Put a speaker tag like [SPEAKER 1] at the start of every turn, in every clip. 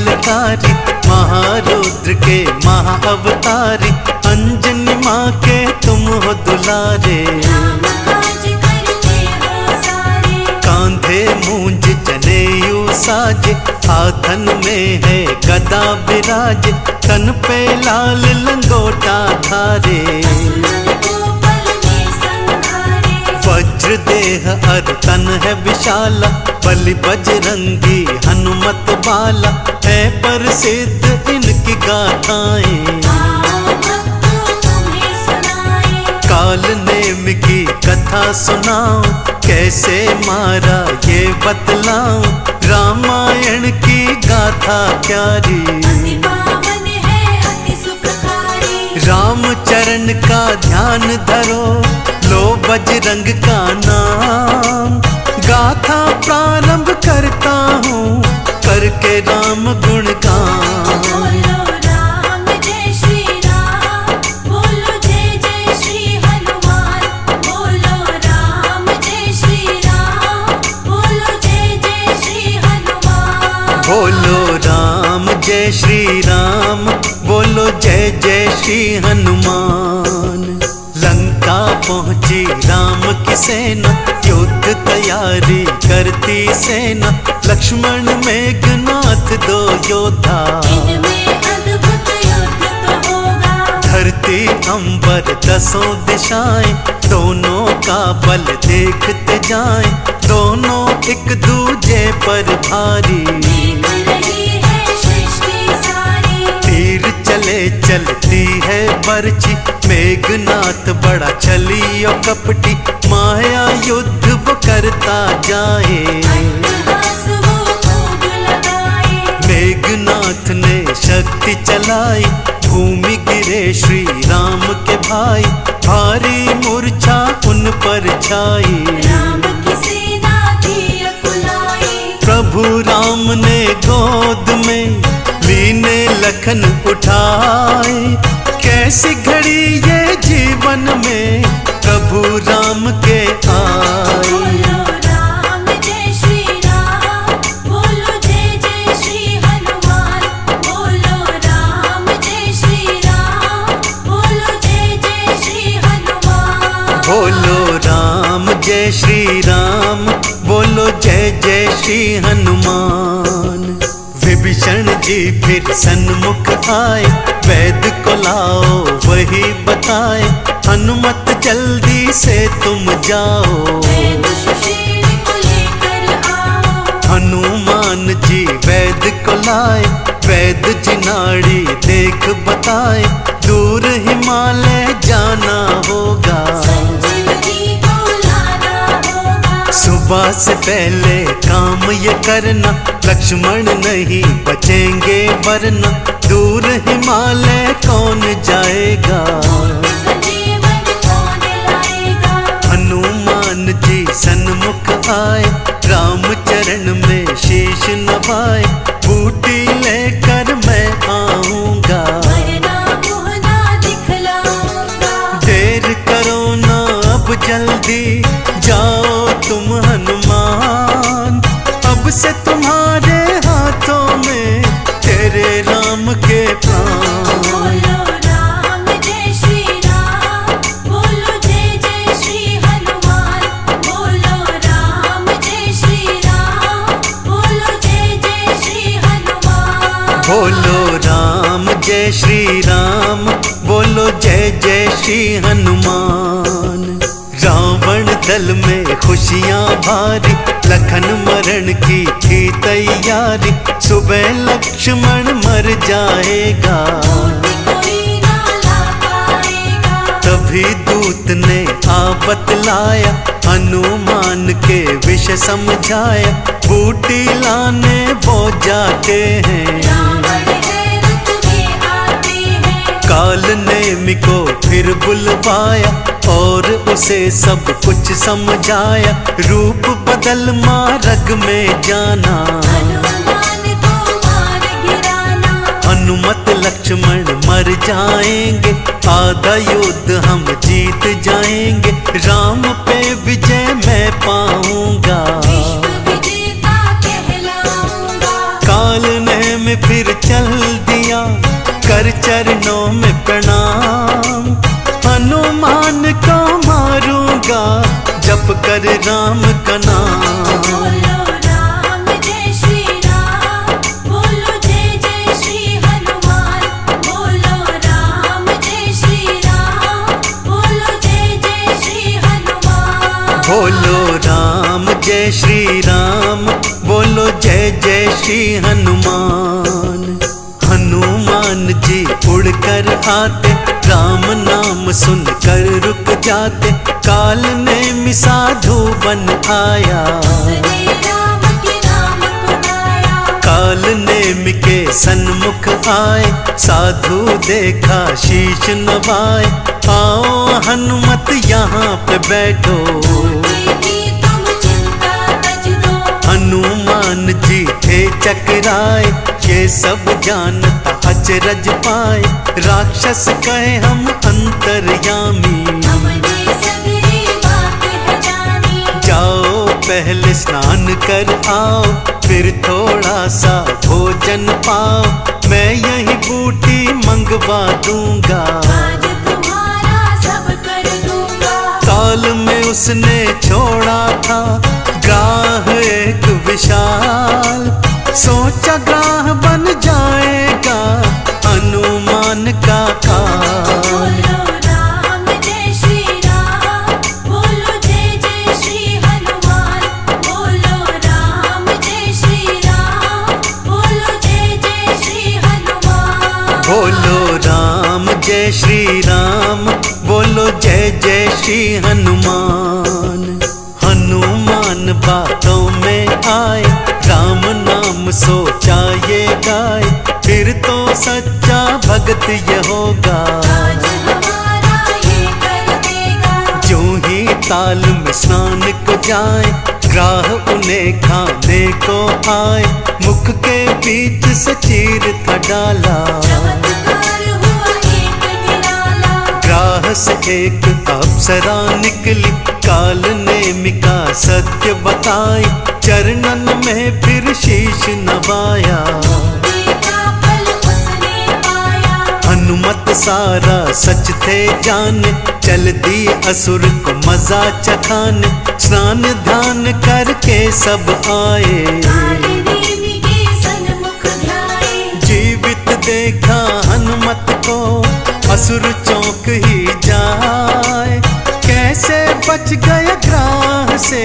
[SPEAKER 1] त्रिकालकारी, महारुद्र के महाअवतारी, अंजनी माँ के तुम हो दुलारे। कांधे मूंज जनेऊ साजे, हाथन में है गदा विराजे, तन पे लाल लंगोटा धारे। वज्र देह अर तन है विशाला, बलि बजरंगी हनुमत बाला, है प्रसिद्ध इनकी गाथाएं। काल नेम की कथा सुनाऊं, कैसे मारा ये बतलाऊं, रामायण की गाथा प्यारी। राम चरण का ध्यान धरो, लो बजरंग का नाम, गाथा प्रारंभ करता हूँ, करके राम गुणगान। बोलो राम जय श्री राम, बोलो जय जय श्री हनुमान। लंका पहुँची राम की सेना, युद्ध तैयारी करती सेना, लक्ष्मण मेघनाथ दो योद्धा। धरती अंबर दसों दिशाएं, दोनों का बल देखते जाएं, दोनों एक दूजे पर भारी। तीर चले चलती है बरछी, मेघनाथ बड़ा चलियो कपटी, माया युद्ध वो करता जाए। मेघनाथ ने शक्ति चलाई, भूमि गिरे श्री राम के भाई, भारी मूर्छा उन पर छाई। प्रभु राम ने गोद में लीने लखन उठाए, कैसी घड़ी ये जीवन में प्रभु राम के आए। बोलो राम जय श्री राम, बोलो जय जय श्री हनुमान। विभीषण जी फिर सन्मुख आए, वैद्य को लाओ वही बताए, हनुमत जल्दी से तुम जाओ। हनुमान जी वैद्य को लाए, वैद्य जी नाड़ी देख बताए, दूर हिमालय जाना होगा। सुबह से पहले काम ये करना, लक्ष्मण नहीं बचेंगे वरना, दूर हिमालय कौन जाएगा। हनुमान जी सन्मुख आए, राम चरण में शीश नवाए, बूटी लेकर मैं आऊंगा। देर करो ना अब जल्दी, जाओ तुम हनुमान, अब से तुम्हारे हाथों में तेरे राम के प्राण। बोलो राम जय श्री राम, बोलो जय जय श्री हनुमान। रावण दल में खुशियाँ भारी, लखन मरण की थी तैयारी, सुबह लक्ष्मण मर जाएगा। तभी दूत ने आ बतलाया, हनुमान के विषय समझाया, बूटी लाने वो जाते हैं। काल नेमि को फिर बुलवाया, और उसे सब कुछ समझाया, रूप बदल मार्ग में जाना। हनुमत लक्ष्मण मर जाएंगे, आधा युद्ध हम जीत जाएंगे, राम पे विजय मैं पाऊंगा। काल ने में फिर चल दिया कर चरणों में प्रणाम। हनुमान को मारूंगा जप कर राम का नाम।
[SPEAKER 2] बोलो राम जय श्री राम, बोलो जय जय श्री हनुमान। बोलो राम जय श्री राम, बोलो जय जय श्री हनुमान।
[SPEAKER 1] बोलो राम जय श्री राम, बोलो जय जय श्री हनुमान। हनुमान जी उड़कर आते, राम नाम सुनकर रुक जाते। काल ने साधु बन आया,
[SPEAKER 2] उसने राम के नाम को गाया।
[SPEAKER 1] काल नेम के सन्मुख आए, साधु देखा शीश नवाए। आओ हनुमत यहाँ पे बैठो,
[SPEAKER 2] देवी तुम चिंता तज दो।
[SPEAKER 1] हनुमान जी थे चकराए। ये सब जानता अचरज पाए, राक्षस कहे हम अंतर्यामी।
[SPEAKER 2] हमने सगरी बात है जानी।
[SPEAKER 1] जाओ पहले स्नान कर आओ, फिर थोड़ा सा भोजन पाओ। मैं यही बूटी मंगवा दूंगा,
[SPEAKER 2] आज तुम्हारा सब कर दूंगा।
[SPEAKER 1] काल में उसने छोड़ा था ग्राह एक विशाल। सोचा ग्राह बन जाएगा हनुमान का काल।
[SPEAKER 2] बोलो राम जय श्री राम, बोलो जय जय श्री हनुमान। बोलो राम जय श्री राम, बोलो जय जय श्री हनुमान।
[SPEAKER 1] बोलो राम जय श्री राम, बोलो जय जय श्री हनुमान। हनुमान बातों में आए, राम नाम सोचा ये गाए। फिर तो सच्चा भगत ये होगा,
[SPEAKER 2] आज हमारा ये कर देगा।
[SPEAKER 1] जो ही ताल में स्नान को जाए, ग्राह उन्हें खाने को आए। मुख के बीच से चीर था डाला,
[SPEAKER 2] चमत्कार हुआ एक निराला।
[SPEAKER 1] ग्राह से एक अप्सरा निकली, काल नेमिका सत्य बताई। चरणन में फिर शीश नवाया,
[SPEAKER 2] देखा फल उसने पाया।
[SPEAKER 1] हनुमत सारा सच थे जाने। चल दी असुर को मजा चखाने, स्नान ध्यान करके सब आए।
[SPEAKER 2] काले देवी के सन्मुख ध्याए।
[SPEAKER 1] जीवित देखा हनुमत को, असुर चौंक ही जाए। कैसे बच गए ग्राह से,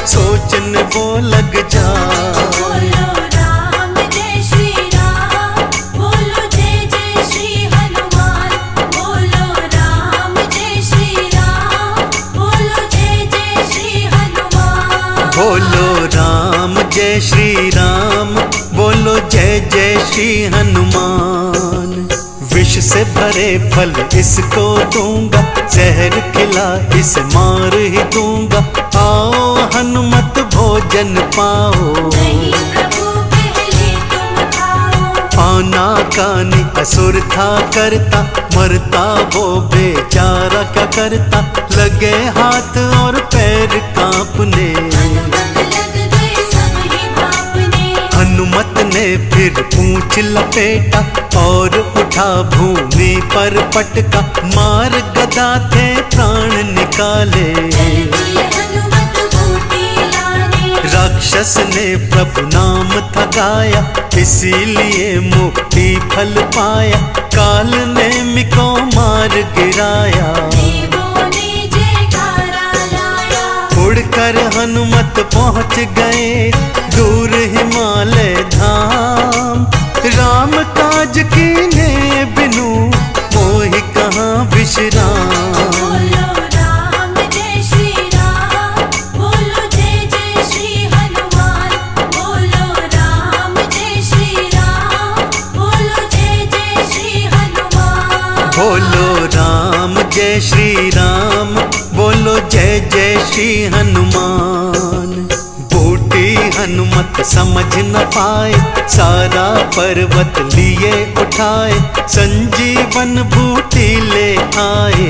[SPEAKER 1] सोचने वो लग जाए।
[SPEAKER 2] बोलो राम जय श्री राम, बोलो जय जय श्री हनुमान। बोलो राम जय श्री राम, बोलो जय जय श्री हनुमान।
[SPEAKER 1] बोलो राम जय श्री राम, बोलो जय जय श्री हनुमान। विष से भरे फल इसको दूंगा, जहर खिला इसे मार ही दूंगा। आओ हनुमत भोजन पाओ,
[SPEAKER 2] नहीं प्रभु पहले तुम खाओ।
[SPEAKER 1] आना कानी असुर था करता, मरता वो बेचारा क्या करता। लगे हाथ और पैर कांपने,
[SPEAKER 2] हनुमत लग गए सब ही भापने।
[SPEAKER 1] हनुमत ने फिर पूंछ लपेटा, और उठा भूमि पर पटका। मार गदा थे प्राण निकाले,
[SPEAKER 2] चल हनुमत बूटी लाने।
[SPEAKER 1] राक्षस ने प्रभु नाम था गाया, इसीलिए मुक्ति फल पाया। काल ने मिको मार गिराया,
[SPEAKER 2] देवों ने जयकारा लाया।
[SPEAKER 1] उड़कर हनुमत पहुँच गए दूर हिमालय धाम। राम काज कीने बिनु मोहि कहाँ विश्राम।
[SPEAKER 2] बोलो राम जय श्री राम, बोलो जय जय श्री हनुमान। बोलो राम जय श्री राम, बोलो जय जय श्री हनुमान।
[SPEAKER 1] बोलो राम जय श्री राम, बोलो जय जय श्री हनुमान। बूटी हनुमत समझ न पाए, सारा पर्वत लिए उठाए। संजीवन बूटी ले आए,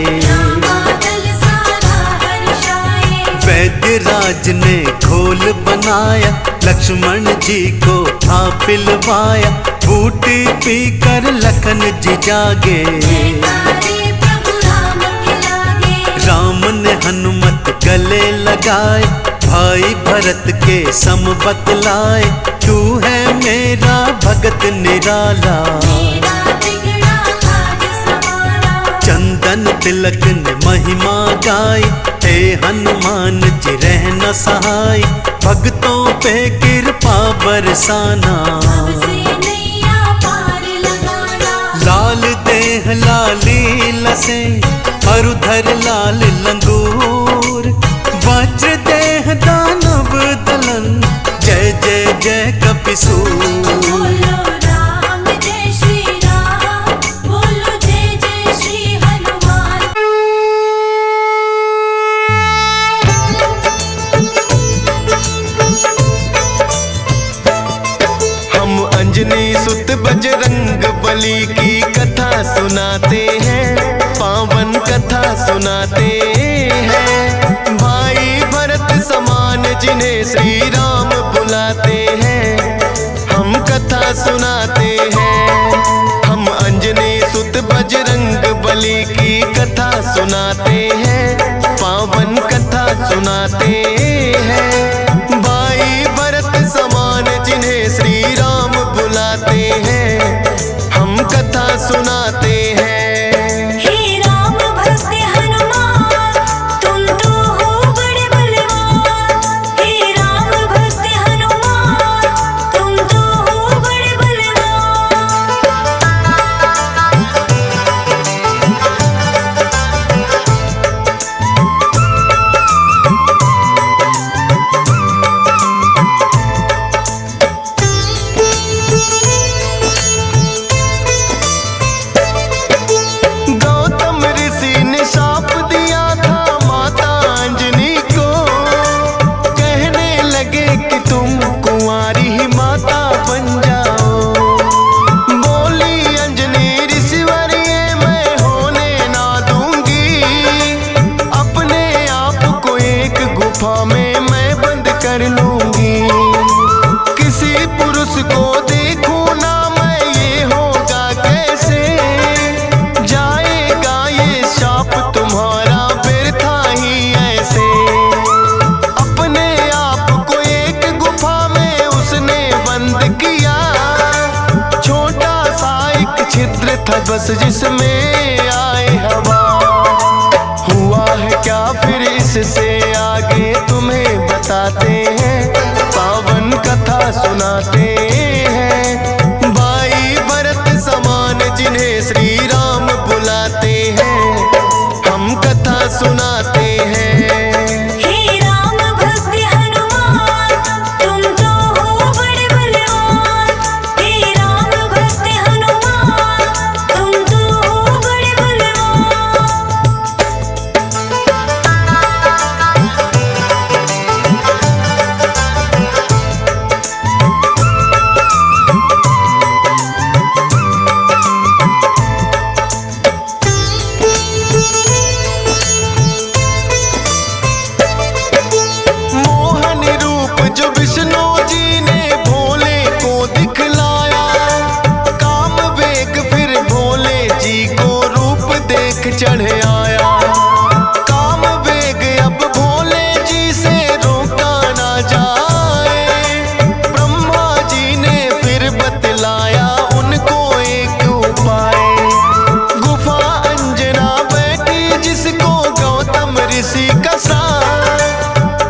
[SPEAKER 2] बादल सारा हर्षाए।
[SPEAKER 1] वैद्य राज ने घोल बनाया। लक्ष्मण जी को था पिलवाया, बूटी पीकर लखन जी जागे,
[SPEAKER 2] जयकारे प्रभु राम के लागे।
[SPEAKER 1] राम ने हनुमत गले लगाए, भाई भरत के सम बतलाए, तू है मेरा भगत निराला।
[SPEAKER 2] मेरा बिगड़ा काज सवारा।
[SPEAKER 1] चंदन तिलक ने महिमा गाई, हे हनुमान जी रहना सहाय, भक्तों पे कृपा बरसाना।
[SPEAKER 2] से नैया पार लगाना।
[SPEAKER 1] लाल देह लाली लसे, अरुधर लाल लंगूर, वज्र देह दानव दलन, जय जय जय कपिसूर।
[SPEAKER 2] बोलो राम जय श्री राम, बोलो जय जय श्री हनुमान।
[SPEAKER 3] हम अंजनी सुत बजरंग बली की कथा सुनाते हैं, पावन कथा सुनाते हैं। भाई भरत समान जिन्हें श्री राम बुलाते हैं, हम कथा सुनाते हैं। हम अंजनी सुत बजरंग बली की कथा सुनाते हैं, पावन कथा सुनाते हैं। भाई भरत समान जिन्हें श्री राम बुलाते हैं, हम कथा सुनाते हैं।
[SPEAKER 2] हे राम भक्त हनुमान, तुम तो हो बड़े बलवान। हे राम भक्त हनुमान, तुम तो हो बड़े बलवान।
[SPEAKER 3] गौतम ऋषि ने शाप दिया था माता अंजनी को, कहने लगे कि तुम कुंवारी ही माता बन जाओ। बोली अंजनी ऋषिवर ये मैं होने ना दूंगी, अपने आप को एक गुफा में मैं बंद कर लूंगी। किसी पुरुष को देखूं ना मैं, ये होगा कैसे? जाएगा ये शाप तुम्हारा व्यर्था ही ऐसे। अपने आप को एक गुफा में उसने बंद किया, छोटा सा एक छिद्र था बस जिसमें आए हवा। हुआ है क्या फिर इससे आगे तुम्हें बताते हैं, पावन कथा सुनाते हैं। भाई भरत समान जिन्हें श्री राम बुलाते हैं, हम कथा सुनाते हैं।
[SPEAKER 2] हे राम भक्त हनुमान, तुम तो हो बड़े बलवान। हे राम भक्त हनुमान, तुम तो हो बड़े बलवान।
[SPEAKER 3] मोहन रूप जो विष्णु जी ने भोले को दिखलाया, काम वेग फिर भोले जी को रूप देख चढ़ आया। काम वेग अब भोले जी से रोका ना जाए, ब्रह्मा जी ने फिर बतलाया उनको एक उपाय। गुफा अंजना बैठी जिसको गौतम ऋषि का श्राप,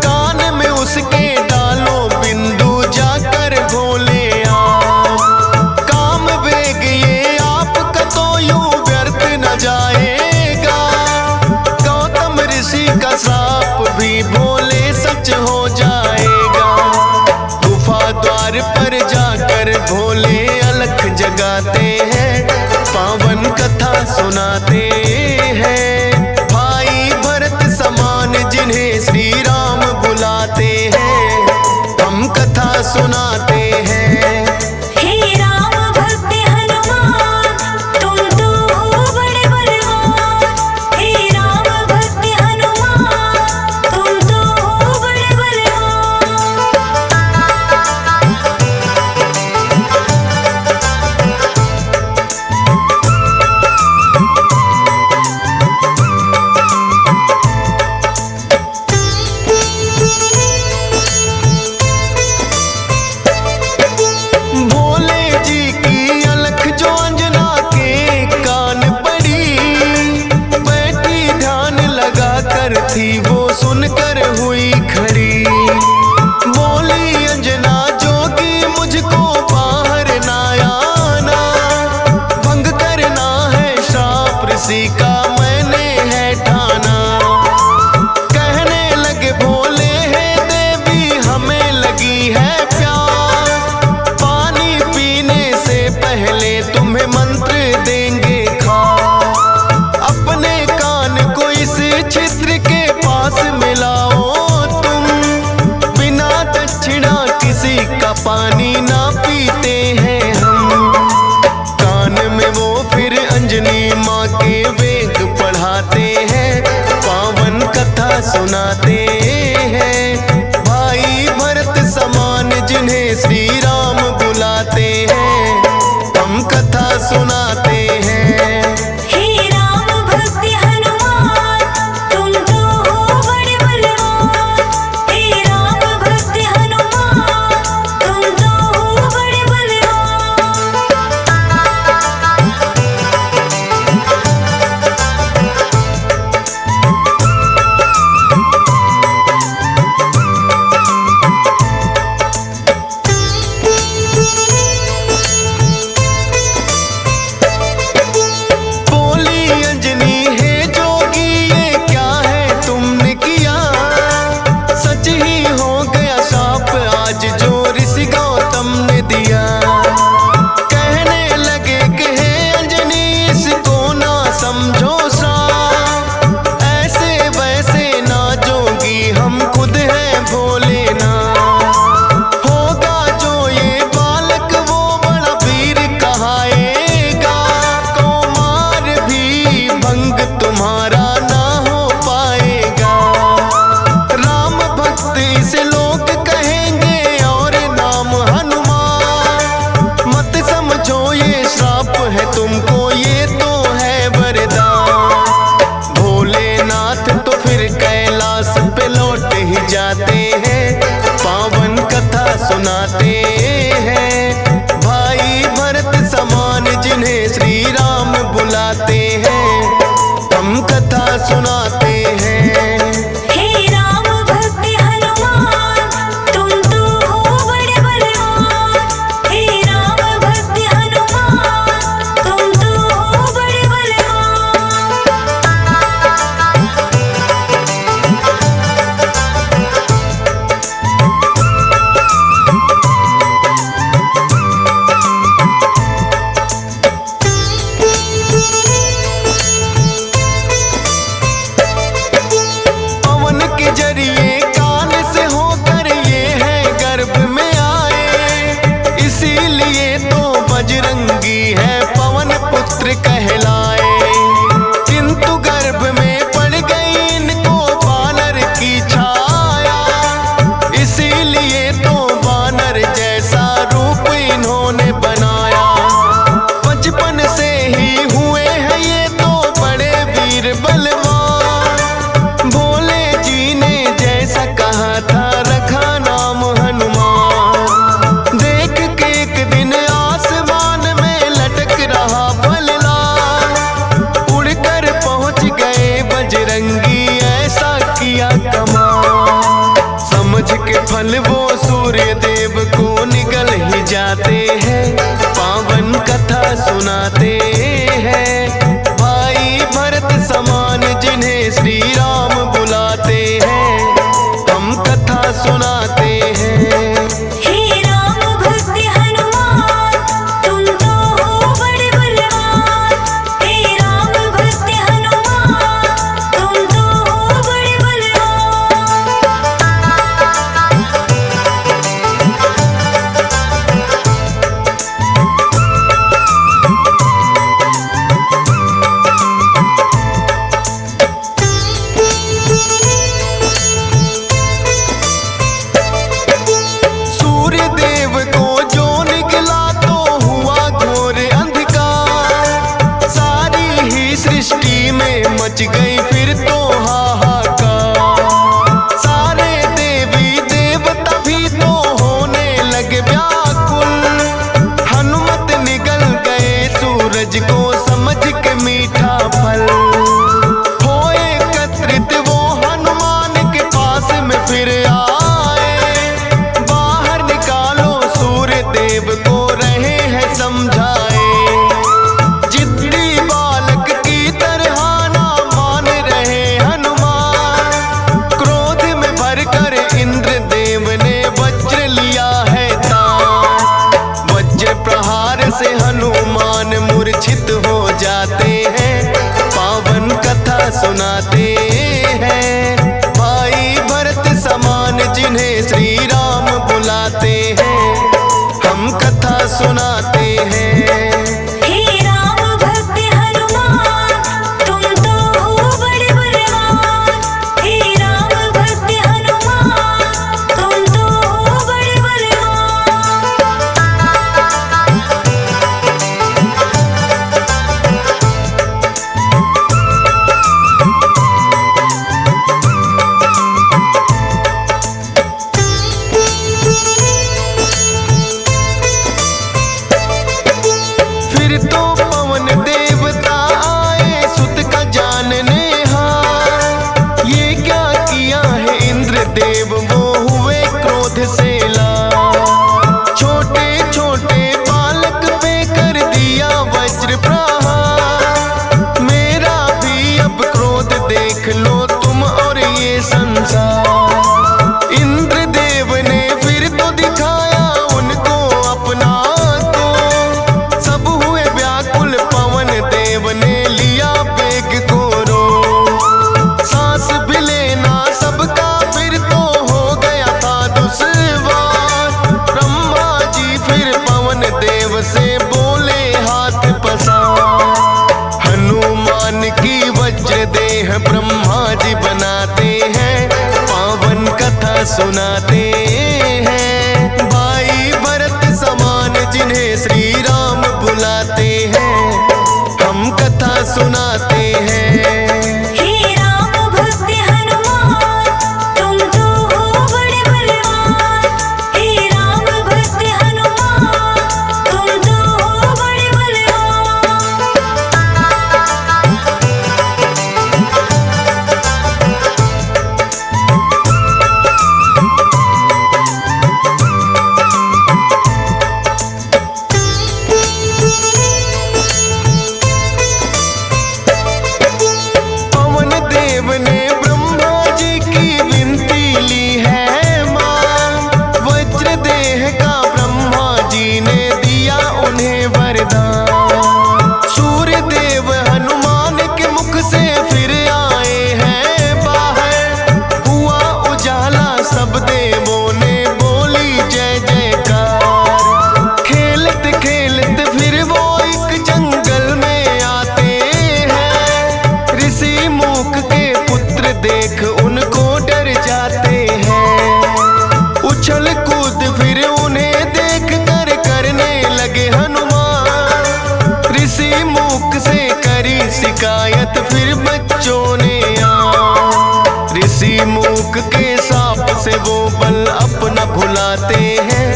[SPEAKER 3] कान में उसके डालो बिंदु जाकर भोले आप। काम वेग ये आपका तो यूं व्यर्थ न जाएगा, गौतम ऋषि का श्राप भी भोले सच हो जाएगा। गुफा द्वार पर जाकर भोले अलख जगाते हैं, पावन कथा सुनाते हैं। भाई भरत समान जिन्हें श्री राम बुलाते हैं, हम कथा सुनाते हैं।
[SPEAKER 2] हे राम भक्त हनुमान, तुम तो हो बड़े बलवान। हे राम भक्त हनुमान, तुम तो हो बड़े बलवान।
[SPEAKER 3] तुम्हें मंत्र देंगे खा। अपने कान को इस छिद्र के पास मिलाओ तुम, बिना दक्षिणा किसी का पानी ना पीते हैं हम। कान में वो फिर अंजनी माँ के वेद पढ़ाते हैं, पावन कथा सुनाते हैं। भाई भरत समान जिन्हें श्री राम बुलाते हैं, हम कथा सुनाते हैं।
[SPEAKER 2] हे राम भक्त हनुमान, तुम तो हो बड़े बलवान। हे राम भक्त हनुमान, तुम तो हो बड़े बलवान।
[SPEAKER 3] बोली अंजनी हे जोगी ये क्या है तुमने किया, सच ही हो गया शाप आज जो ऋषि गौतम ने दिया। कहने लगे कि हे अंजनी इसको ना समझो सा, ऐसे वैसे ना जोगी हम खुद हैं भोले ना। होगा जो ये बालक वो बड़ा वीर कहाएगा, कौमार भी भंग तुम्हारा ना हो पाएगा। राम भक्त इसे लोग कहेंगे और नाम हनुमान, मत समझो ये श्राप है तुमको ये तो है वरदान। भोलेनाथ तो फिर कैलाश पे लौट ही जाते हैं, पावन कथा सुनाते हैं। भाई भरत समान जिन्हें श्री राम बुलाते हैं, हम कथा सुनाते हैं।
[SPEAKER 2] हे राम भक्त हनुमान, तुम तो हो बड़े बलवान। हे राम भक्त हनुमान, तुम तो हो बड़े बलवान।
[SPEAKER 3] पवन के जरिए कान से होकर ये है गर्भ में आए, इसीलिए तो बजरंगी है पवन पुत्र कहलाए। किंतु गर्भ में पड़ गई इनको वानर की छाया, इसीलिए तो वानर जैसा रूप इन्होंने बनाया। बचपन से ही हुए हैं ये तो बड़े वीर बलवान, भोले जी ने जैसा कहा था रखा नाम हनुमान। देख के एक दिन आसमान में लटक रहा फलदार, उड़कर पहुंच गए बजरंगी ऐसा किया कमाल। समझ के फल वो सूर्य देव को निगल ही जाते हैं, पावन कथा सुनाते हैं। भाई भरत समान जिन्हें श्री राम बुलाते हैं, हम कथा सुनाते हैं।
[SPEAKER 2] हे राम भक्त हनुमान, तुम तो हो बड़े बलवान। हे राम भक्त हनुमान, तुम तो हो बड़े बलवान।
[SPEAKER 3] सुनाते हैं। भाई भरत समान जिन्हें श्री राम बुलाते हैं, हम कथा सुनाते हैं।
[SPEAKER 2] हे राम भक्त हनुमान, तुम तो हो बड़े बलवान। हे राम भक्त हनुमान, तुम तो हो बड़े बलवान।
[SPEAKER 3] फिर तो पवन देवता आए सुत का जानने हार। ये क्या किया है इंद्र देव, वो हुए क्रोध से लाल। छोटे छोटे बालक पे कर दिया वज्र प्रहार। मेरा भी अब क्रोध देख लो तुम और ये संसार। इंद्र देव ने फिर तो दिखाया उनको अपना को, सब हुए व्याकुल, पवन देव ने लिया बेग को रो। सांस भी लेना सबका फिर तो हो गया था दुश्वार। ब्रह्मा जी फिर पवन देव से बोले हाथ पसार। हनुमान की वज्र देह ब्रह्मा जी बनाते हैं, पावन कथा सुनाते हैं। भाई भरत समान जिन्हें श्री राम बुलाते हैं, हम कथा सुनाते हैं।
[SPEAKER 2] हे राम भक्त हनुमान, तुम तो हो बड़े बलवान। हे राम भक्त हनुमान, तुम तो हो बड़े बलवान।
[SPEAKER 3] पवन देव ने ब्रह्मा जी की विनती ली है मान। वज्र देह का ब्रह्मा जी ने दिया उन्हें वरदान। सूर्य देव हनुमान के मुख से फिर आए हैं बाहर। हुआ उजाला, सब देवों ने बोली जय जयकार। खेलते खेलते फिर वो एक जंगल में आते हैं। ऋषि मूक के पुत्र देख उनको डर जाते हैं। उछल कूद फिर उन्हें देख कर करने लगे हनुमान। ऋषि मूक से करी शिकायत फिर बच्चों ने आ। ऋषि मूक के साप से वो बल अपना भुलाते हैं,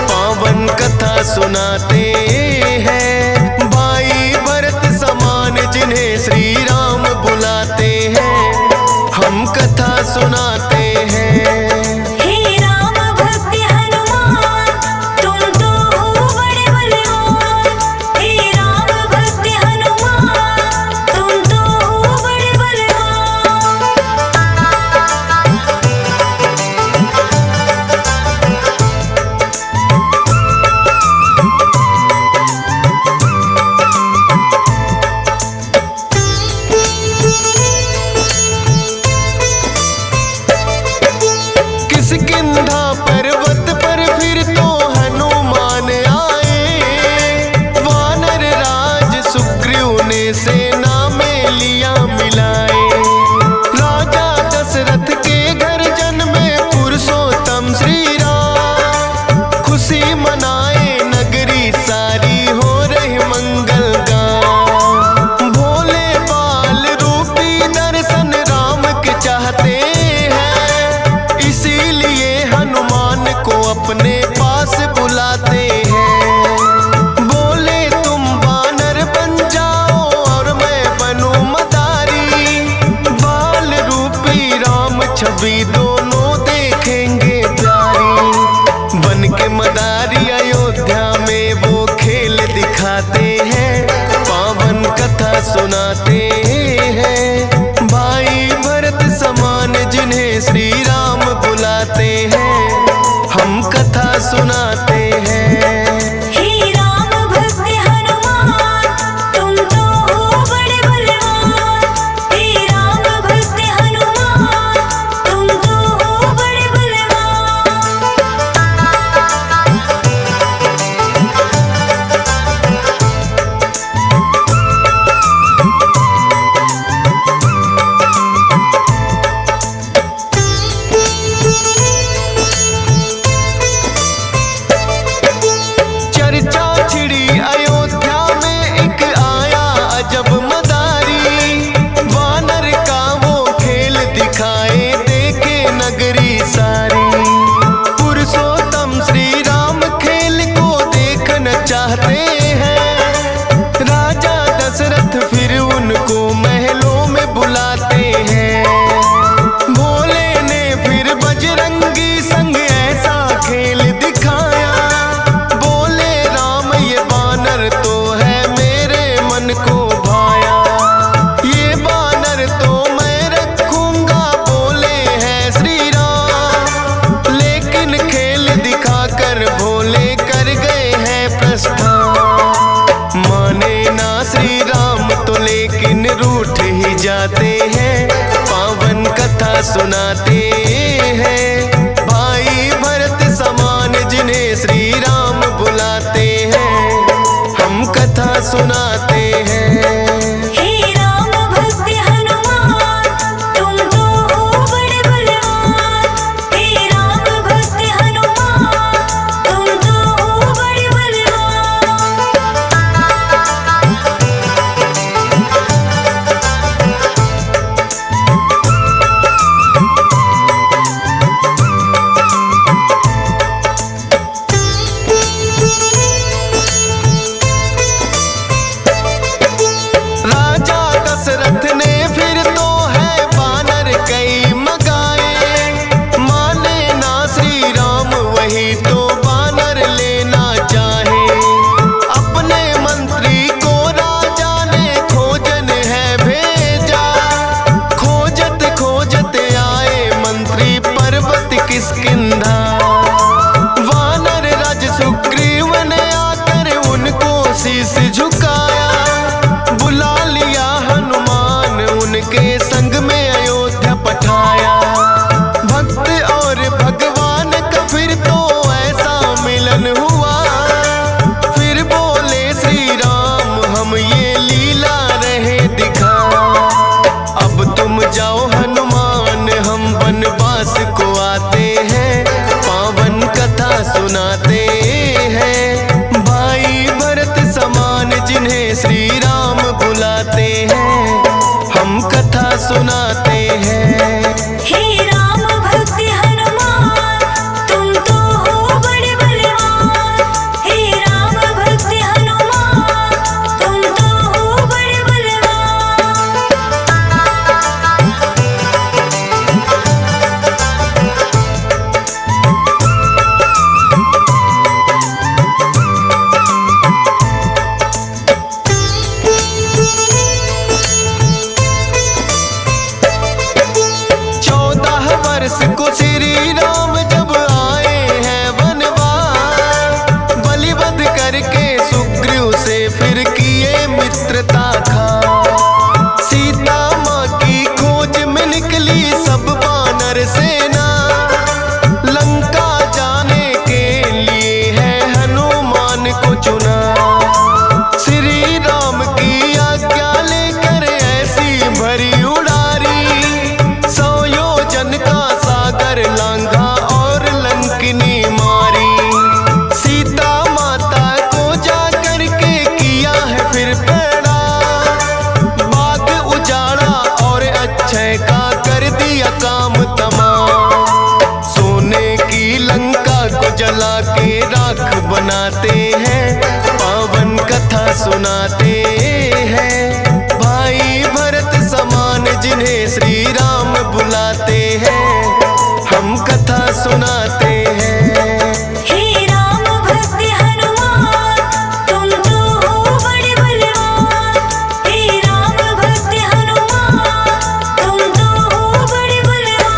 [SPEAKER 3] पावन कथा सुनाते हैं। भाई भरत समान जिन्हें श्री राम बुलाते हैं, हम कथा सुनाते हैं।
[SPEAKER 2] हे राम भक्त हनुमान, तुम तो हो बड़े बलवान। हे राम भक्त हनुमान, तुम तो हो बड़े बलवान।
[SPEAKER 3] किष्किंधा पर्वत पर फिर तो हनुमान आए। वानर राज सुग्रीव ने सेना में लिया मिलाए। राजा दशरथ के घर जन्मे पुरुषोत्तम श्री राम। खुशी मनाए नगरी सारी, हो रही मंगल गान। भोले बाल रूपी दर्शन राम के चाहते हैं, इसीलिए हनुमान को अपने पास बुलाते हैं। बोले तुम वानर बन जाओ और मैं बनूं मदारी। बाल रूपी राम छवि दोनों देखेंगे प्यारी। बन के मदारी अयोध्या में वो खेल दिखाते हैं, पावन कथा सुनाते हैं। भाई भरत समान जिन्हें श्री राम बुलाते हैं, हम कथा सुनाते हैं।
[SPEAKER 2] हे राम भक्त हनुमान, तुम तो हो बड़े बलवान। हे राम
[SPEAKER 3] सुनाते हैं। भाई भरत समान जिन्हें श्री राम बुलाते हैं, हम कथा सुनाते हैं।
[SPEAKER 2] हे राम भक्त हनुमान, तुम तो हो बड़े बलवान। हे राम भक्त हनुमान, तुम तो हो बड़े बलवान।
[SPEAKER 3] राजा दशरथ ने फिर तो है बानर कई मगाए, माने ना श्री राम वही तो बानर लेना चाहे। अपने मंत्री को राजा ने खोजन है भेजा, खोजत खोजत आए मंत्री पर्वत किष्किंधा। वानर राज सुग्रीव ने आकर उनको शीश झुकाया, बुला लिया हनुमान उनके संग में अयोध्या पठाया। भक्त और भगवान का फिर तो ऐसा मिलन हुआ, फिर बोले श्री राम हम ये लीला रहे दिखा। अब तुम जाओ हनुमान हम वनवास को आते हैं, पावन कथा सुनाते हैं। भाई भरत समान जिन्हें श्री राम बुलाते हैं, हम कथा सुनाते हैं।
[SPEAKER 2] हे राम भक्त हनुमान, तुम तो हो बड़े बलवान। हे राम भक्त हनुमान, तुम तो हो बड़े बलवान।
[SPEAKER 3] वर्ष को श्री राम जब आए हैं वनवास, बलिवध करके सुग्रीव से फिर किए मित्रता खा। सीता माँ की खोज में निकली सब वानर सेना, लंका जाने के लिए है हनुमान को चुना। श्री राम की आज्ञा लेकर ऐसी भरी उड़ारी, 100 योजन का सागर लांघा और लंकिनी मारी। सीता माता को जा करके किया है फिर पैड़ा, बाग उजाड़ा और अक्षय का कर दिया काम तमाम। सोने की लंका को जला के राख बनाते हैं, पावन कथा सुनाते हैं। भाई भरत समान जिन्हें श्री राम बुलाते हैं, हम कथा सुनाते हैं।
[SPEAKER 2] हे राम भक्त हनुमान, तुम तो हो बड़े बलवान। हे राम भक्त हनुमान, तुम तो हो बड़े बलवान।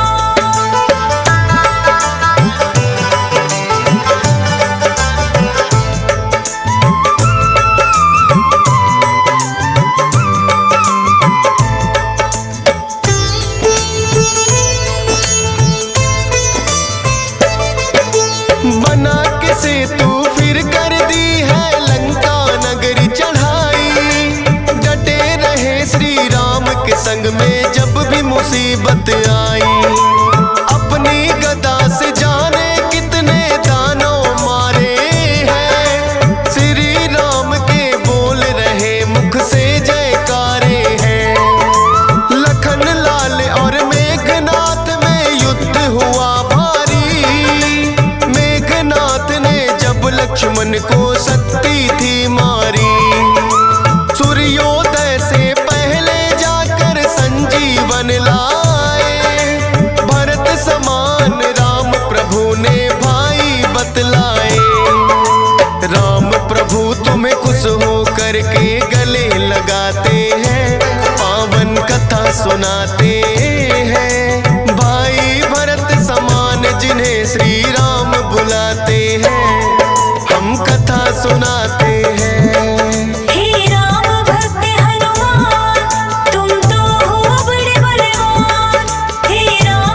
[SPEAKER 3] बना के सेतु फिर कर दी है लंका नगरी चढ़ाई। डटे रहे श्री राम के संग में जब भी मुसीबत आई। अपनी गदा से जाने कितने दानों मारे हैं, श्री राम के बोल रहे मुख से जयकारे हैं। लखन लाल और मेघनाथ में युद्ध हुआ भारी, मेघनाथ ने जब लक्ष्मण को शक्ति थी मारी। सूर्योदय से पहले जाकर संजीवन लाए, भरत समान राम प्रभु ने भाई बतलाए। राम प्रभु तुम्हें खुश हो करके गले लगाते हैं, पावन कथा सुनाते हैं। भाई भरत समान जिन्हें श्री राम बुलाते हैं, हम कथा सुनाते हैं।
[SPEAKER 2] हे राम भक्त हनुमान, तुम तो हो बड़े बलवान। हे राम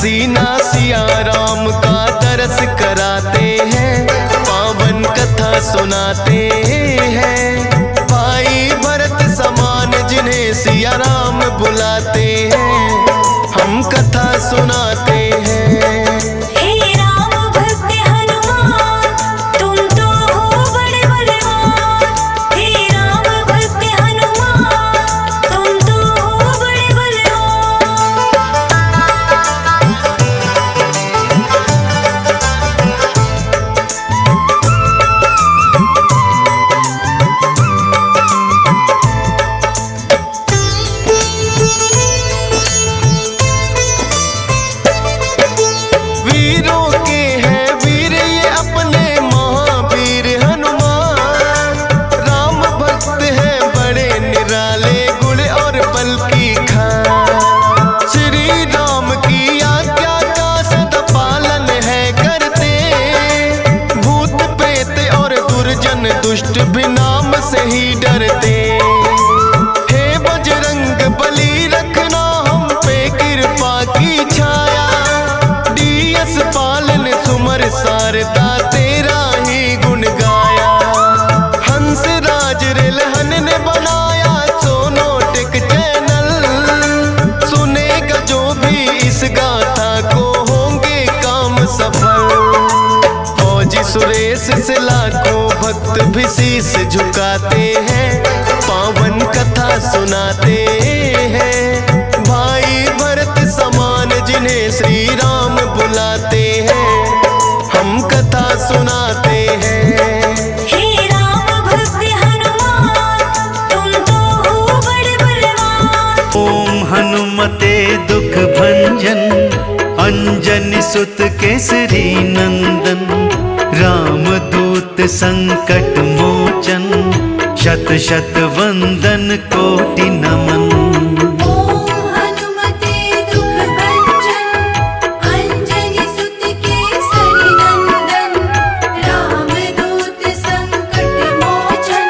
[SPEAKER 3] हसीना सिया राम का दरस कराते हैं, पावन कथा सुनाते हैं। भाई भरत समान जिन्हें सिया राम बुलाते हैं, हम कथा सुनाते हैं।
[SPEAKER 2] हे राम भक्त हनुमान, तुम तो हो बड़े बलवान। हे राम भक्त हनुमान, तुम तो हो बड़े बलवान।
[SPEAKER 3] वीरों के हैं वीर ये अपने महावीर हनुमान। राम भक्त हैं बड़े निराले, गुण और बल की खान। श्री राम की आज्ञा का सदा पालन है करते, भूत प्रेत और दुर्जन दुष्ट भी नाम से ही डरते। हे बजरंग बली रखना हम पे कृपा की छाया, डीएस पालन सुमर सारदा तेरा ही गुण गाया। हंस राज रिलहन ने बनाया सोनोटिक चैनल, सुनेगा जो भी इस गाथा को होंगे काम सफल। फौजी सुरेश से लाखों भक्त भी शीस झुकाते हैं, पावन कथा सुनाते हैं। भाई भरत समान जिन्हें श्री राम बुलाते हैं, हम कथा सुनाते हैं।
[SPEAKER 2] हे राम भक्त हनुमान, तुम तो हो बड़े बलवान।
[SPEAKER 1] ओम हनुमते दुख भंजन, अंजनी सुत केसरी नंदन। राम दूत संकट मोचन, शत शत वंदन कोटि नमन।
[SPEAKER 2] ओम हनुमते दुख भंजन, अंजनी सुत केसरी नंदन। राम दूत संकट मोचन,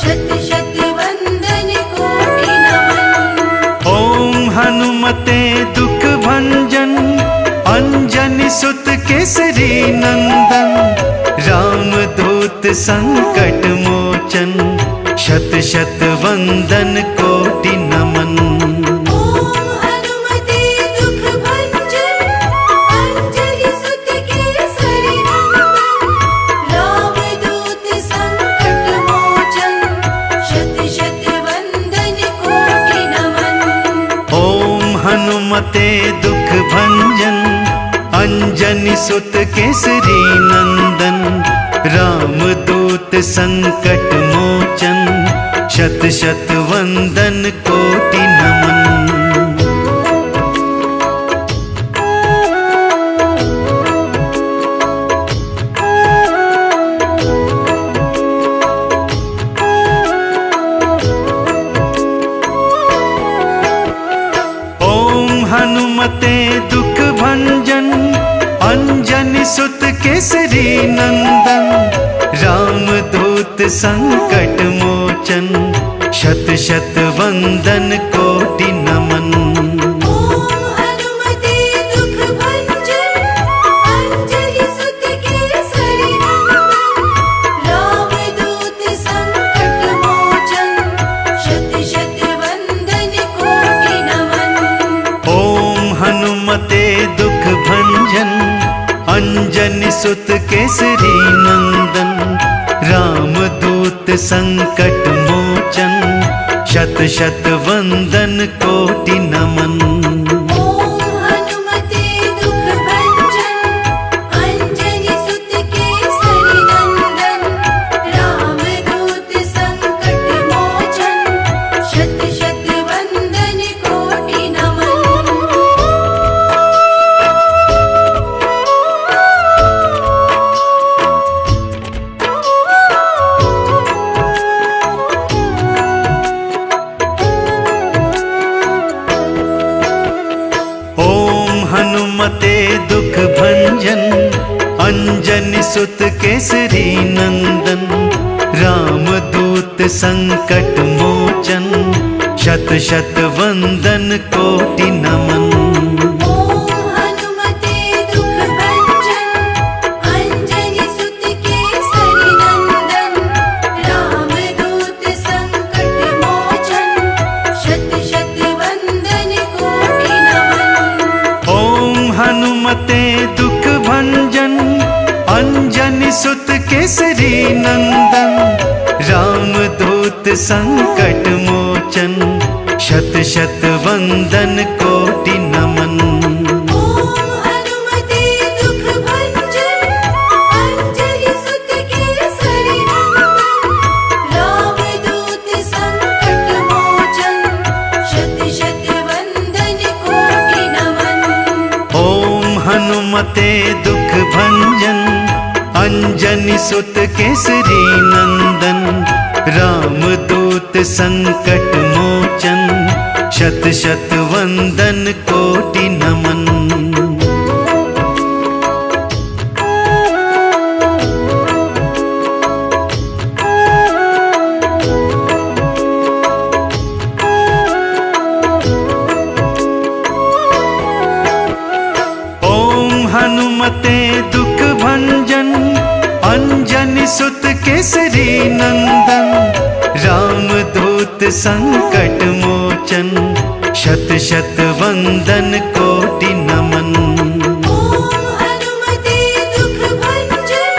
[SPEAKER 2] शत शत वंदन कोटि नमन।
[SPEAKER 1] ओम हनुमते दुख भंजन, अंजनी सुत केसरी नंदन। राम दूत संकट मोचन, शत शत वंदन कोटि नमन।
[SPEAKER 2] ओम हनुमते दुख भंजन, अंजनी सुत केसरी नंदन। राम दूत संकट मोचन, शत शत वंदन कोटि नमन।
[SPEAKER 1] ओम हनुमते दुख भंजन, अंजनी सुत केसरी नंदन। राम दूत संकट मोचन, शत शत वंदन कोटि नमन। ओम हनुमते दुख भंजन, अंजनी सुत केसरी नंदन। राम दूत संकट मोचन, शत शत वंदन कोटि नमन।
[SPEAKER 2] ओम हनुमते दुख भंजन, अंजनी सुत केसरी नंदन। राम दूत संकट मोचन, शत शत वंदन कोटि नमन।
[SPEAKER 1] ओम हनुमते दुख भंजन, अंजनी सुत केसरी नंदन। राम दूत संकट मोचन, शत शत वंदन कोटि नमन।
[SPEAKER 2] ओम हनुमते दुख भंजन, अंजनी सुत केसरी नंदन। राम दूत संकट मोचन, शत शत वंदन कोटि नमन।
[SPEAKER 1] हनुमते दुख भंजन, अंजनी सुत केसरी नंदन। राम दूत संकट मोचन, शत शत वंदन कोटि नमन।
[SPEAKER 2] ओम
[SPEAKER 1] नंदन रामदूत संकट मोचन शत शत वंदन कोटि नमन।
[SPEAKER 2] ओम हनुमते दुख भंजन अंजनी सुत केसरी नंदन रामदूत संकट मोचन शत शत वंदन कोटि नमन।
[SPEAKER 1] ओम हनुमते दुख भंजन अंजनी सुत केसरी नंदन रामदूत संकट मोचन शत शत वंदन कोटि नमन। ओम हनुमते दुख भंजन अंजनी सुत केसरी नंदन रामदूत संकट मोचन शत शत वंदन कोटि नमन।
[SPEAKER 2] ओम हनुमते दुख भंजन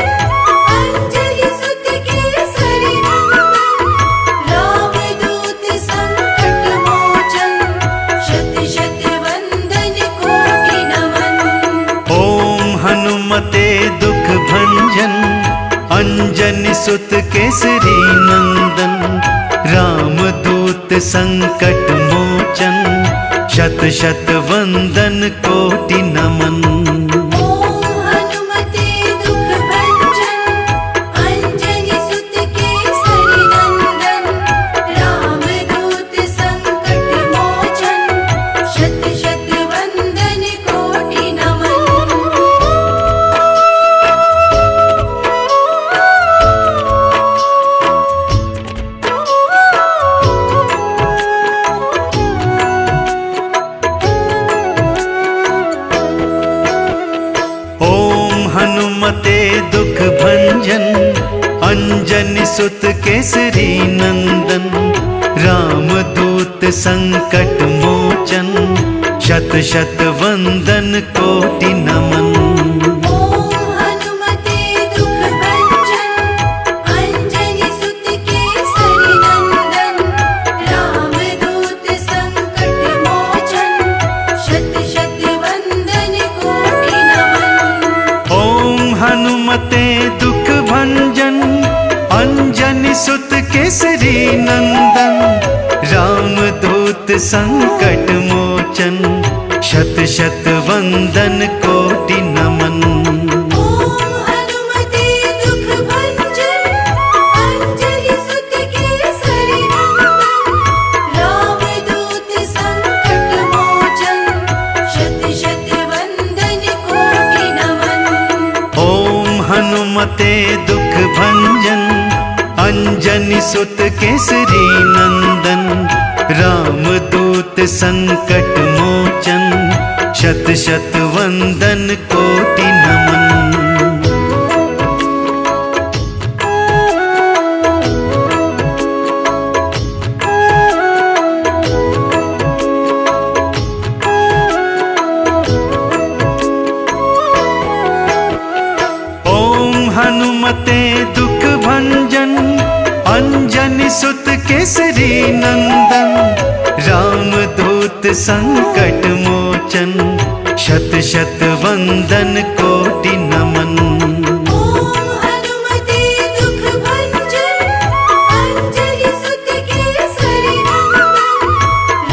[SPEAKER 2] अंजनी सुत केसरी नंदन रामदूत संकट मोचन शत शत वंदन कोटि नमन।
[SPEAKER 1] ओम हनुमते दुख भंजन अंजनी सुत केसरी नंदन रामदूत संकट मोचन शत शत वंदन कोटि नमन।
[SPEAKER 2] ओम हनुमते दुख भंजन अंजनी सुत केसरी नंदन रामदूत संकट मोचन शत शत वंदन कोटि नमन।
[SPEAKER 1] ओम हनुमते दुख भंजन अंजनी सुत केसरी नंदन रामदूत संकट मोचन शत शत वंदन कोटि नमन।
[SPEAKER 2] ओम हनुमते दुख भंजन अंजनी सुत केसरी नंदन रामदूत संकट मोचन शत शत वंदन कोटि नमन।
[SPEAKER 1] ओम हनुमते दुख भंजन अंजनी सुत केसरी नंदन रामदूत संकट मोचन शत शत वंदन कोटि नमन।
[SPEAKER 2] ओम हनुमते दुख भंजन अंजनी सुत केसरी नंदन रामदूत संकट मोचन शत शत वंदन कोटि नमन।
[SPEAKER 1] ओम हनुमते दुख भंजन अंजनी सुत केसरी नंदन रामदूत संकट मोचन शत शत वंदन कोटि नमन। ओम हनुमते दुख भंजन अंजनी सुत केसरी नंदन रामदूत संकट मोचन शत शत वंदन कोटि नमन।
[SPEAKER 2] ओम हनुमते दुख भंजन अंजनी सुत केसरी नंदन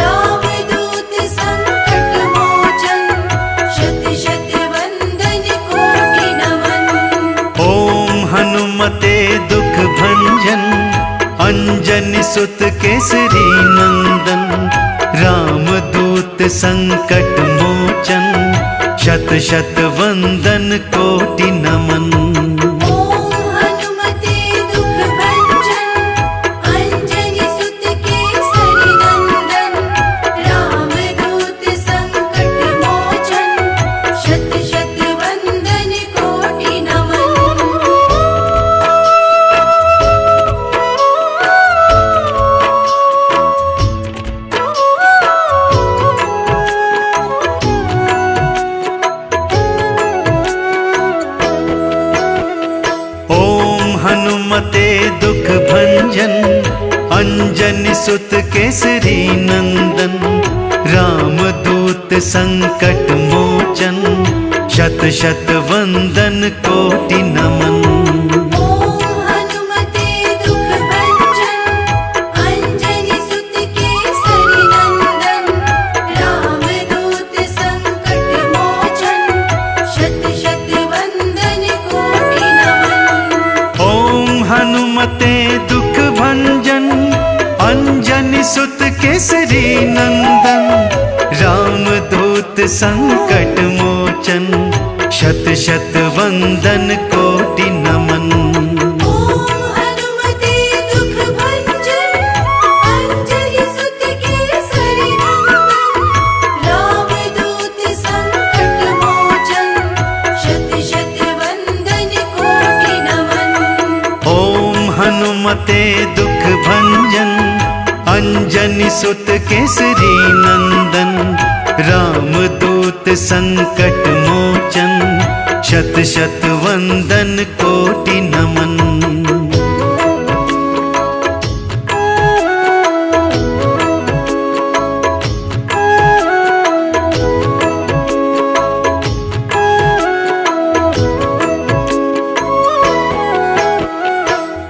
[SPEAKER 2] रामदूत संकट मोचन शत शत वंदन कोटि नमन।
[SPEAKER 1] ओम हनुमते दुख भंजन अंजनी सुत केसरी नंदन रामदूत संकट मोचन शत शत वंदन कोटि नमन।
[SPEAKER 2] ओम हनुमते दुख भंजन अंजनी सुत केसरी नंदन रामदूत संकट मोचन शत शत वंदन कोटि नमन।
[SPEAKER 1] सुत केसरी नंदन, रामदूत संकट मोचन, शत शत वंदन कोटि नमन।
[SPEAKER 2] ओम हनुमते दुख भंजन, अंजनी सुत केसरी नंदन, रामदूत संकट मोचन, शत शत वंदन कोटि नमन।
[SPEAKER 1] ओम हनुमते दुख भंजन, अंजनी सुत केसरी नंदन, रामदूत संकट मोचन, शत शत वंदन कोटि नमन।
[SPEAKER 2] ओम हनुमते दुख भंजन, अंजनी सुत केसरी नंदन, रामदूत संकट मोचन, शत शत वंदन कोटि नमन।
[SPEAKER 1] ओम हनुमते दुख भंजन, अंजनी सुत केसरी नंदन, रामदूत संकट मोचन, शत शत वंदन कोटि नमन।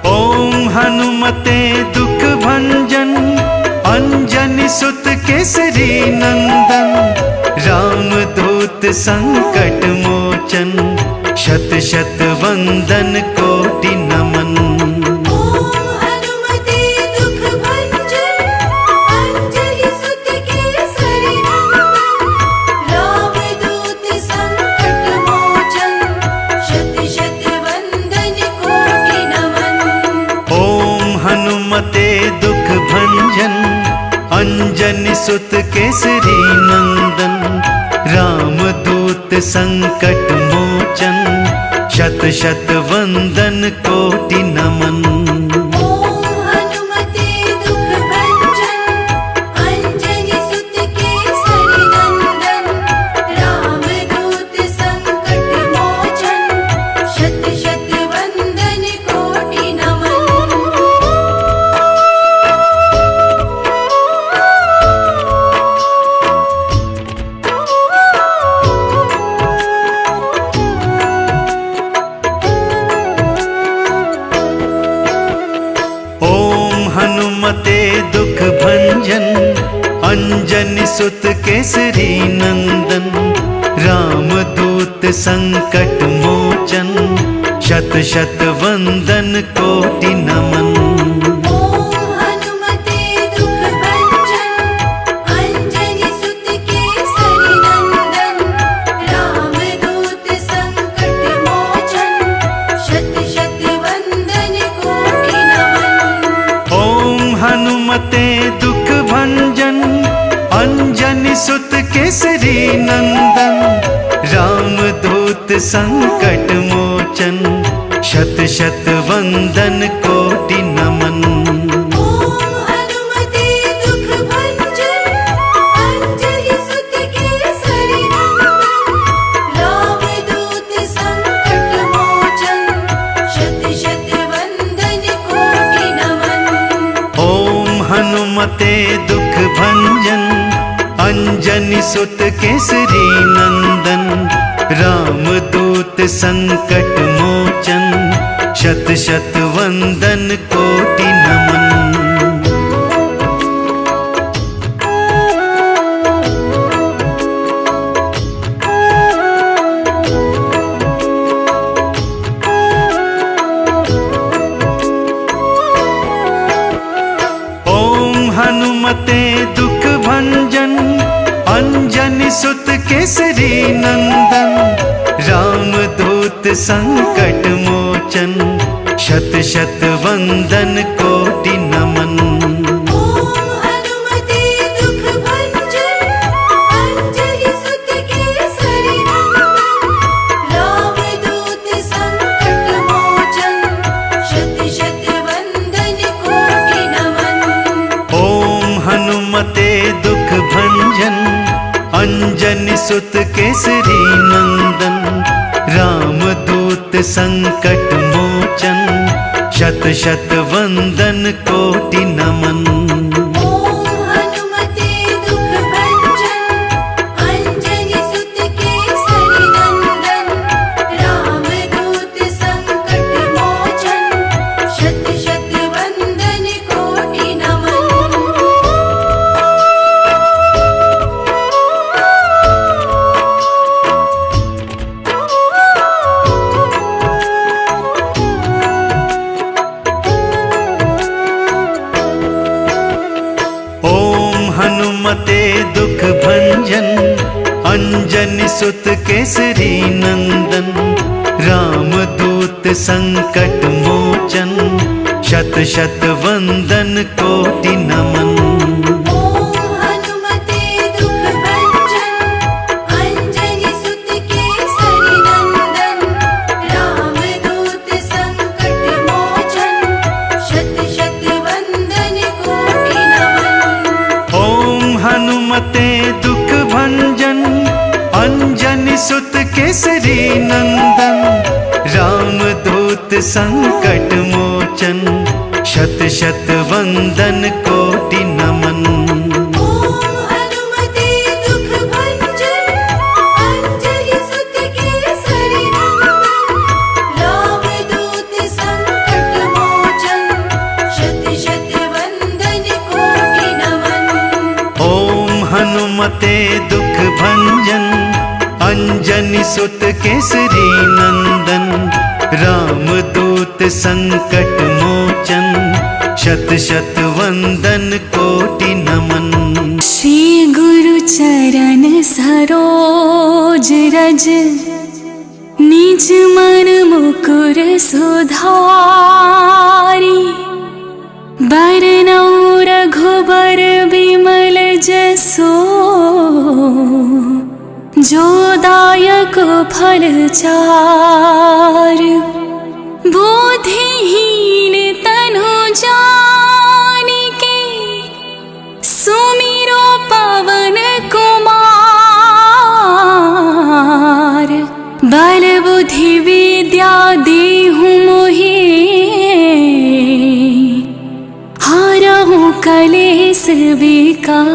[SPEAKER 1] ओम हनुमते दुख भंजन, अंजनी सुत केसरी नंदन, रामदूत संकट मोचन, शत शत वंदन कोटि नमन।
[SPEAKER 2] ओम हनुमते दुख भंजन, अंजनी सुत केसरी नंदन, रामदूत संकट मोचन, शत शत वंदन कोटि नमन।
[SPEAKER 1] ओम हनुमते दुख भंजन, अंजनी सुत केसरी नंदन, रामदूत संकट मोचन, शत शत वंदन कोटि नमन।
[SPEAKER 2] ओम हनुमते दुख भंजन, अंजनी सुत केसरी नंदन, रामदूत संकट मोचन, शत शत वंदन कोटि नमन।
[SPEAKER 1] ओम हनुमते दुख भंजन, अंजनी सुत केसरी नंदन, रामदूत संकट मोचन, शत शत वंदन कोटि नमन।
[SPEAKER 2] ओम हनुमते दुख भंजन, अंजनी सुत केसरी नंदन, रामदूत संकट मोचन, शत शत वंदन कोटि नमन।
[SPEAKER 1] ओम हनुमते दुख भंजन, अंजनी सुत केसरी नंदन, रामदूत संकट मोचन, शत शत वंदन कोटि नमन।
[SPEAKER 2] ओम हनुमते दुख भंजन, अंजनी सुत केसरी नंदन, रामदूत संकट मोचन, शत शत वंदन कोटि नमन।
[SPEAKER 1] ओम हनुमते दुख भंजन, अंजनी सुत केसरी नंदन, रामदूत संकट मोचन, शत शत वंदन कोटि नमन। ओम हनुमते दुख भंजन, अंजनी सुत केसरी नंदन, रामदूत संकट मोचन, शत शत वंदन कोटि नमन।
[SPEAKER 2] ओम हनुमते दुख भंजन, अंजनी सुत केसरी नंदन, रामदूत संकट मोचन, शत शत वंदन कोटि नमन।
[SPEAKER 1] ओम हनुमते दुख भंजन, अंजनी सुत केसरी नंदन, रामदूत संकट मोचन, शत शत वंदन कोटि नमन। अंजनी सुत केसरी नंदन, रामदूत संकट मोचन, शत शत वंदन कोटि नमन।
[SPEAKER 2] ओम हनुमते दुख भंजन, अंजनी सुत केसरी नंदन, रामदूत संकट मोचन, शत शत वंदन कोटि नमन।
[SPEAKER 1] ओम हनुमते दुख भंजन, अंजनी सुत केसरी नंदन, रामदूत संकट मोचन, शत शत वंदन कोटि नमन।
[SPEAKER 2] ओम हनुमते दुख भंजन, अंजनी सुत केसरी नंदन, रामदूत संकट मोचन, शत शत वंदन कोटि नमन।
[SPEAKER 1] ओम हनुमते दुख भंजन, अंजनी सुत केसरी नंदन, रामदूत संकट मोचन, शत शत वंदन कोटि नमन।
[SPEAKER 4] श्री गुरु चरण सरोज रज, निज मन मुकुर सुधारी, बरनौ रघुबर बिमल जसो, जो दायक फल चार। बुद्धिहीन तनु जानिके, सुमिरो पवन कुमार। बल बुद्धि विद्या देहु मोहि, हरहु कलेस विकार।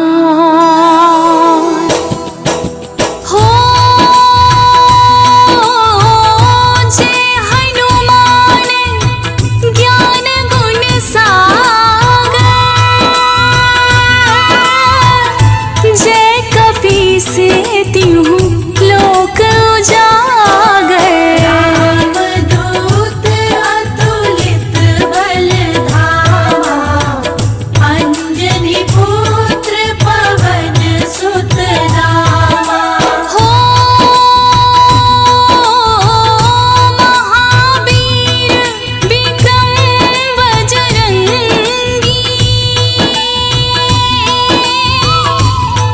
[SPEAKER 4] हो जय हनुमान ज्ञान गुण सागर, जय कपीस तिहु लोक उजागर।
[SPEAKER 2] रामदूत अतुलित बल धामा, अंजनी पुत्र पवन सुत नामा।
[SPEAKER 4] हो महावीर विक्रम बजरंगी,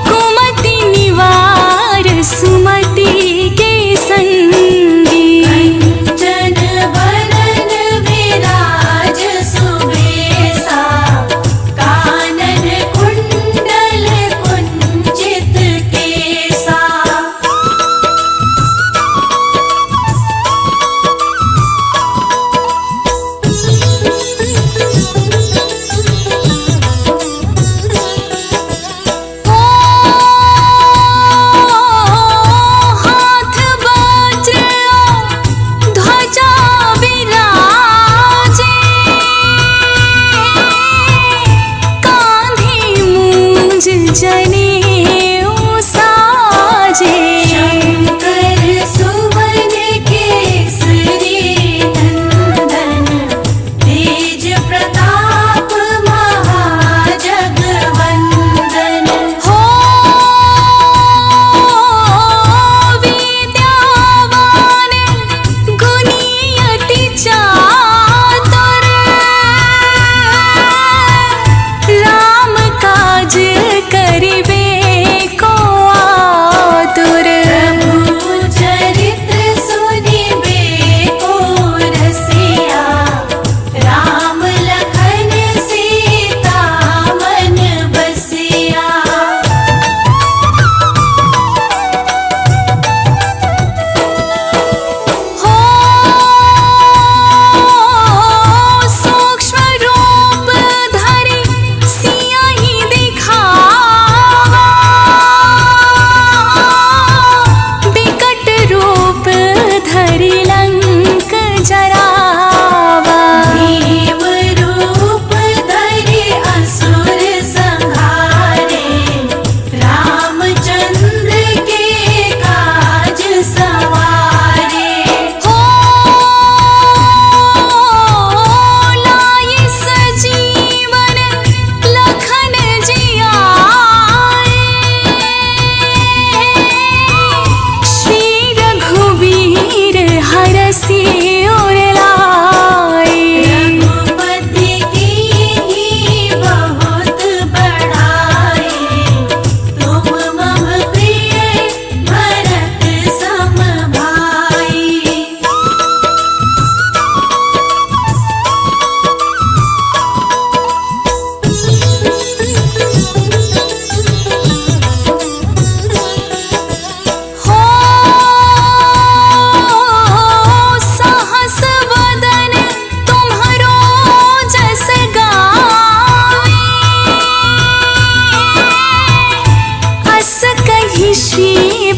[SPEAKER 4] कुमति निवार सुमति के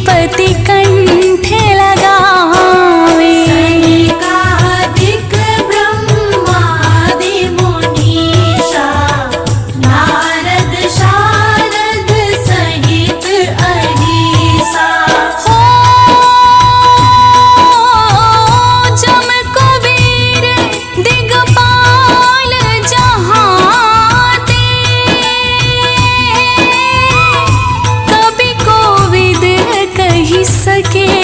[SPEAKER 4] श्रीपति कंठ लगावे।
[SPEAKER 2] सनकादिक ब्रह्मादि मुनीषा नारद शारद सहित अहिसा।
[SPEAKER 4] हो जम कुबेर दिगपाल जहाते, कवि कोविद कहि सके